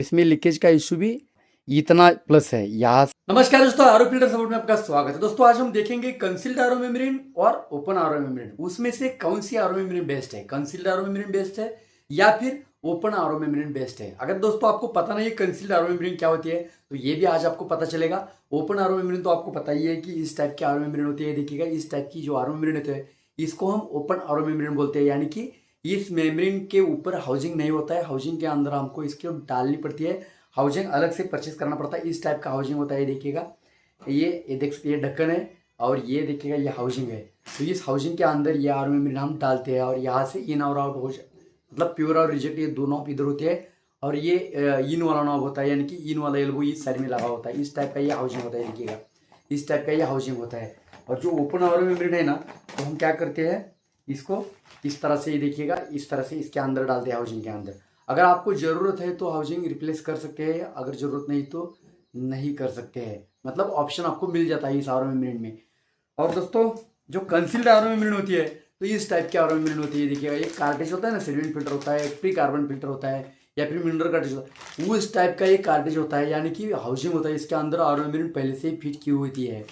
इसमें लीकेज का इश्यू भी इतना प्लस है यहाँ। नमस्कार दोस्तों, आरओ फिल्टर सपोर्ट में आपका स्वागत है। दोस्तों आज हम देखेंगे कंसील्ड आरओ मेम्ब्रेन और ओपन आरओ मेम्ब्रेन, उसमें से कौन सी आरओ मेम्ब्रेन बेस्ट है, कंसील्ड आरओ मेम्ब्रेन बेस्ट है या फिर ओपन आरओ मेम्ब्रेन बेस्ट है। अगर दोस्तों आपको पता नहीं है कंसील्ड आरओ मेम्ब्रेन क्या होती है तो ये भी आज आपको पता चलेगा। ओपन आरओ मेम्ब्रेन तो आपको पता ही है कि इस टाइप की आरओ मेम्ब्रेन होती है। देखिएगा इस टाइप की जो आरओ मेम्ब्रेन होती है इसको हम ओपन आरओ मेम्ब्रेन बोलते हैं, यानी कि इस मेम्ब्रेन के ऊपर हाउसिंग नहीं होता है, हाउसिंग के अंदर हमको इसकी डालनी पड़ती है, हाउसिंग अलग से परचेस करना पड़ता है। इस टाइप का हाउसिंग होता है। देखिएगा ये देख सकते हैं, ढक्कन है और ये देखिएगा ये हाउसिंग है। तो इस हाउसिंग के अंदर ये आरओ मेम्ब्रेन हम डालते हैं और यहाँ से इन और आउट हो मतलब प्योर और रिजेक्ट ये दो नॉब इधर होते हैं और ये इन वाला नॉब होता है, यानी कि इन वाला एल्बो इस साइड में लगा होता है। इस टाइप का ये हाउसिंग होता है। देखिएगा इस टाइप का ये हाउसिंग होता है। और जो ओपन आरओ मेम्ब्रेन है ना, तो हम क्या करते हैं इसको इस तरह से, देखिएगा इस तरह से इसके अंदर डालते हैं हाउसिंग के अंदर। अगर आपको ज़रूरत है तो हाउसिंग रिप्लेस कर सकते हैं, अगर ज़रूरत नहीं तो नहीं कर सकते हैं। मतलब ऑप्शन आपको मिल जाता है इस आरओ मेम्ब्रेन में। और दोस्तों जो कंसील्ड आरओ मेम्ब्रेन होती है तो इस टाइप की आरओ मेम्ब्रेन होती है। देखिएगा एक कार्टेज होता है ना, सिलिकॉन फिल्टर होता है, एक प्री कार्बन फिल्टर होता है या फिर मिनरल कार्टेज होता है, वो इस टाइप का एक कार्टेज होता है, यानी कि हाउसिंग होता है। इसके अंदर आरओ मेम्ब्रेन पहले से ही फिट की हुई होती है।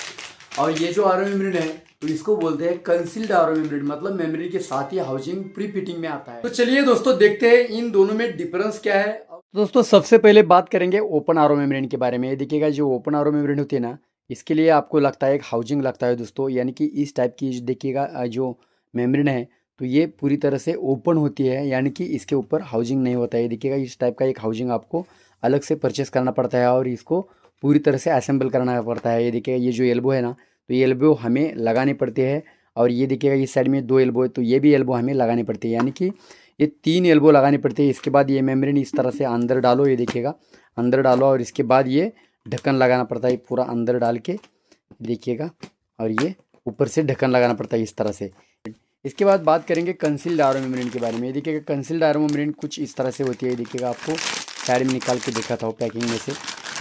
और ये जो आरओ मेम्ब्रेन है तो इसको बोलते हैं कंसील्ड आरओ मेम्ब्रेन, मतलब मेम्ब्रेन के साथ ही हाउसिंग प्री फिटिंग में आता है। तो चलिए दोस्तों देखते हैं इन दोनों में डिफरेंस क्या है। दोस्तों सबसे पहले बात करेंगे ओपन आरओ मेम्ब्रेन के बारे में। देखिएगा जो ओपन आरओ मेम्ब्रेन होती है ना, इसके लिए आपको लगता है एक हाउसिंग लगता है दोस्तों, यानी कि इस टाइप की देखिएगा जो मेम्ब्रेन है तो ये पूरी तरह से ओपन होती है, यानी कि इसके ऊपर हाउसिंग नहीं होता है। देखिएगा इस टाइप का एक हाउसिंग आपको अलग से परचेस करना पड़ता है और इसको पूरी तरह से असेंबल करना पड़ता है। ये देखिएगा ये जो एल्बो है ना, तो ये एल्बो हमें लगाने पड़ते हैं। और ये देखिएगा इस साइड में दो एल्बो है तो ये भी एल्बो हमें लगाने पड़ती है, यानी कि ये 3 एल्बो लगानी पड़ती है। इसके बाद ये मेम्ब्रेन इस तरह से अंदर डालो, ये देखिएगा अंदर डालो और इसके बाद ये ढक्कन लगाना पड़ता है पूरा अंदर डाल के, देखिएगा। और ये ऊपर से ढक्कन लगाना पड़ता है इस तरह से। इसके बाद बात करेंगे कंसील्ड आरओ मेम्ब्रेन के बारे में। ये देखिएगा कंसील्ड आरओ मेम्ब्रेन कुछ इस तरह से होती है। देखिएगा आपको साइड में निकाल के दिखाता हूँ पैकिंग में से,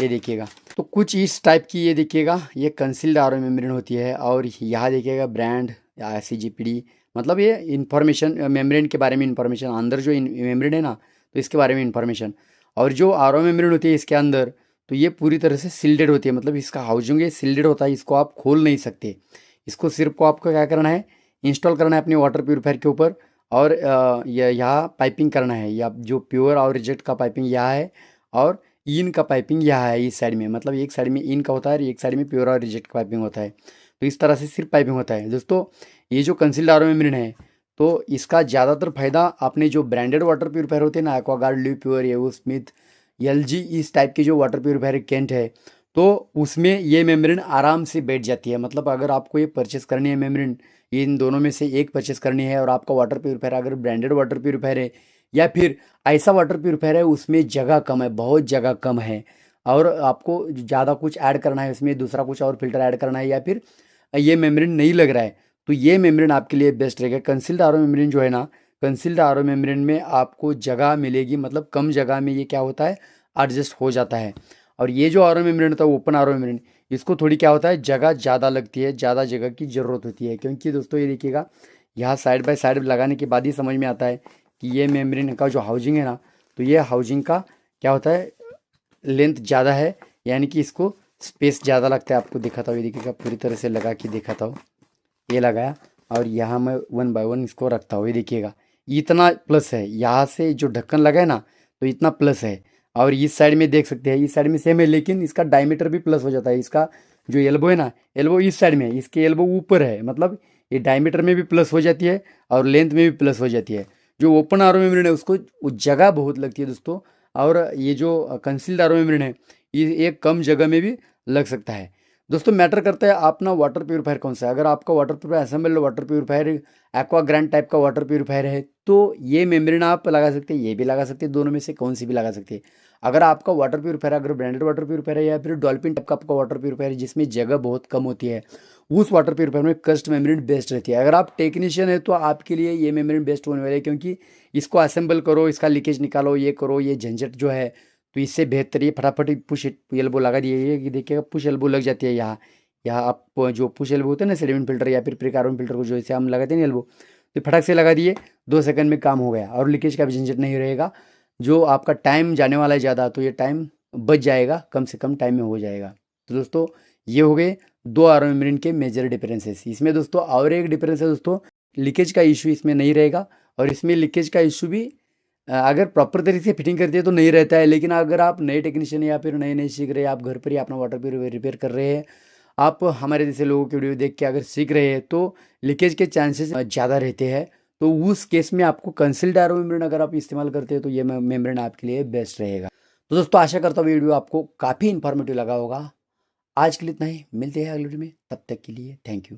ये देखिएगा तो कुछ इस टाइप की ये देखिएगा ये कंसील्ड आरओ मेम्ब्रेन होती है। और यहाँ देखिएगा ब्रांड या CGPD, मतलब ये इन्फॉर्मेशन मेम्ब्रेन के बारे में इन्फॉर्मेशन, अंदर जो मेम्ब्रेन है ना तो इसके बारे में इन्फॉर्मेशन। और जो आरओ मेम्ब्रेन होती है इसके अंदर तो ये पूरी तरह से सील्डेड होती है, मतलब इसका हाउसिंग ये सील्डेड होता है, इसको आप खोल नहीं सकते। इसको सिर्फ को आपको क्या करना है, इंस्टॉल करना है अपने वाटर प्यूरीफायर के ऊपर और यहाँ पाइपिंग करना है, या जो प्योर और रिजेक्ट का पाइपिंग यहाँ है और इन का पाइपिंग यहाँ है इस साइड में, मतलब एक साइड में इन का होता है और एक साइड में प्योर और रिजेक्ट का पाइपिंग होता है। तो इस तरह से सिर्फ पाइपिंग होता है दोस्तों। ये जो कंसील्ड आरओ मेम्ब्रेन है तो इसका ज़्यादातर फायदा आपने जो ब्रांडेड वाटर प्यूरीफायर होते हैं ना, एक्वागार्ड, लिव प्योर, एवो स्मिथ, LG, इस टाइप के जो वाटर प्यूरीफायर केंट है तो उसमें ये मेम्ब्रेन आराम से बैठ जाती है। मतलब अगर आपको ये परचेस करनी है मेम्ब्रेन, इन दोनों में से एक परचेस करनी है और आपका वाटर प्यूरीफायर अगर ब्रांडेड वाटर प्यूरीफायर है या फिर ऐसा वाटर प्यूरीफायर है उसमें जगह कम है, बहुत जगह कम है और आपको ज़्यादा कुछ ऐड करना है, उसमें दूसरा कुछ और फिल्टर ऐड करना है, या फिर ये मेम्ब्रेन नहीं लग रहा है, तो ये मेम्ब्रेन आपके लिए बेस्ट रहेगा। कंसील्ड आरओ मेम्ब्रेन जो है ना, कंसील्ड आरओ मेम्ब्रेन में आपको जगह मिलेगी, मतलब कम जगह में ये क्या होता है एडजस्ट हो जाता है। और ये जो आरओ मेम्ब्रेन होता है ओपन आरओ मेम्ब्रेन, इसको थोड़ी क्या होता है जगह ज़्यादा लगती है, ज़्यादा जगह की ज़रूरत होती है। क्योंकि दोस्तों ये देखिएगा यहाँ साइड बाय साइड लगाने के बाद ही समझ में आता है कि ये मेम्ब्रेन का जो हाउसिंग है ना, तो ये हाउसिंग का क्या होता है लेंथ ज़्यादा है, यानी कि इसको स्पेस ज़्यादा लगता है। आपको दिखाता हूँ, ये देखिएगा पूरी तरह से लगा के दिखाता हूँ, ये लगाया और यहाँ मैं 1 बाय 1 इसको रखता हूँ। ये देखिएगा इतना प्लस है, यहाँ से जो ढक्कन लगा है ना तो इतना प्लस है। और इस साइड में देख सकते हैं, इस साइड में सेम है लेकिन इसका डायमीटर भी प्लस हो जाता है। इसका जो एल्बो है ना, एल्बो इस साइड में है, इसके एल्बो ऊपर है, मतलब ये डायमीटर में भी प्लस हो जाती है और लेंथ में भी प्लस हो जाती है। जो ओपन आरओ मेम्ब्रेन है उसको वो जगह बहुत लगती है दोस्तों, और ये जो कंसील्ड आरओ मेम्ब्रेन है ये एक कम जगह में भी लग सकता है। दोस्तों मैटर करता है अपना वाटर प्यूरीफायर कौन सा है। अगर आपका water purifier assemble water purifier aqua grand type का वाटर प्यूरीफायर है तो ये मेम्ब्रेन आप लगा सकते हैं, ये भी लगा सकते हैं, दोनों में से कौन सी भी लगा सकते हैं। अगर आपका वाटर प्यूरीफायर अगर ब्रांडेड वाटर प्यूरीफायर है या फिर डॉल्फिन टाइप का आपका वाटर प्यूरीफायर है जिसमें जगह बहुत कम होती है, उस वाटर प्यूरीफायर में कस्ट मेम्ब्रेन बेस्ट रहती है। अगर आप टेक्नीशियन है तो आपके लिए ये मेम्ब्रेन बेस्ट होने वाला है, क्योंकि इसको असेंबल करो, इसका लीकेज निकालो, ये करो, ये झंझट जो है, तो इससे बेहतर ये फटाफट पुश एल्बो लगा दिए। ये देखिएगा पुश एल्बो लग जाती है यहाँ। यहाँ आप जो पुश एल्बो होते हैं ना सेडिमेंट फिल्टर या फिर प्री कार्बन फिल्टर को जो इसे हम लगाते हैं ना एल्बो, तो फटाक से लगा दिए, 2 सेकंड में काम हो गया और लीकेज का भी झंझट नहीं रहेगा। जो आपका टाइम जाने वाला है ज़्यादा, तो ये टाइम बच जाएगा, कम से कम टाइम में हो जाएगा। तो दोस्तों ये हो गए 2 आर ओ मेम्ब्रेन के मेजर डिफरेंसेस। इसमें दोस्तों और एक डिफरेंस है दोस्तों, लीकेज का इशू इसमें नहीं रहेगा। और इसमें लीकेज का इशू भी अगर प्रॉपर तरीके से फिटिंग करती है तो नहीं रहता है, लेकिन अगर आप नए टेक्नीशियन या फिर नए नए सीख रहे हैं, आप घर पर ही अपना वाटर प्यूरिफायर रिपेयर कर रहे हैं, आप हमारे जैसे लोगों की वीडियो देख के अगर सीख रहे हैं, तो लीकेज के चांसेस ज़्यादा रहते हैं। तो उस केस में आपको कंसील्ड आर ओ मेम्ब्रेन अगर आप इस्तेमाल करते हैं तो ये मेम्ब्रेन आपके लिए बेस्ट रहेगा। तो दोस्तों आशा करता हूँ वीडियो आपको काफ़ी इन्फॉर्मेटिव लगा होगा। आज के लिए इतना ही, मिलते हैं अगले वीडियो में, तब तक के लिए थैंक यू।